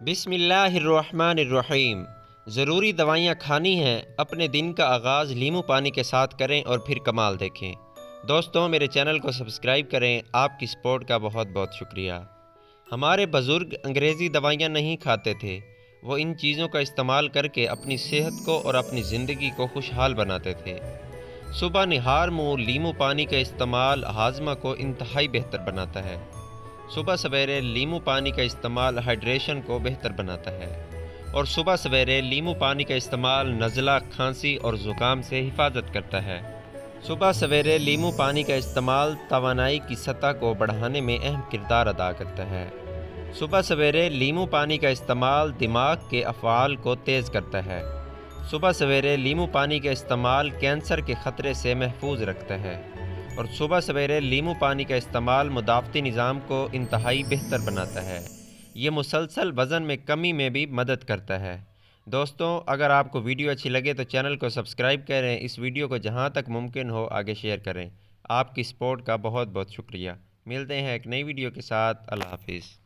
बिस्मिल्लाहिर्रहमानिर्रहीम। ज़रूरी दवाइयाँ खानी हैं, अपने दिन का आगाज़ नींबू पानी के साथ करें और फिर कमाल देखें। दोस्तों, मेरे चैनल को सब्सक्राइब करें। आपकी सपोर्ट का बहुत बहुत शुक्रिया। हमारे बुज़ुर्ग अंग्रेज़ी दवाइयाँ नहीं खाते थे, वो इन चीज़ों का इस्तेमाल करके अपनी सेहत को और अपनी ज़िंदगी को खुशहाल बनाते थे। सुबह निहार मुँह नींबू पानी का इस्तेमाल हाजमा को इंतहाई बेहतर बनाता है। सुबह सवेरे नींबू पानी का इस्तेमाल हाइड्रेशन को बेहतर बनाता है और सुबह सवेरे नींबू पानी का इस्तेमाल नज़ला, खांसी और ज़ुकाम से हिफाजत करता है। सुबह सवेरे नींबू पानी का इस्तेमाल तवानाई की सतह को बढ़ाने में अहम किरदार अदा करता है। सुबह सवेरे नींबू पानी का इस्तेमाल दिमाग के अफ़आल को तेज़ करता है। सुबह सवेरे नींबू पानी का इस्तेमाल कैंसर के ख़तरे से महफूज रखता है और सुबह सवेरे नींबू पानी का इस्तेमाल मुदाफ़ती निज़ाम को इंतहाई बेहतर बनाता है। ये मुसलसल वज़न में कमी में भी मदद करता है। दोस्तों, अगर आपको वीडियो अच्छी लगे तो चैनल को सब्सक्राइब करें। इस वीडियो को जहाँ तक मुमकिन हो आगे शेयर करें। आपकी सपोर्ट का बहुत बहुत शुक्रिया। मिलते हैं एक नई वीडियो के साथ। अल्लाह हाफिज़।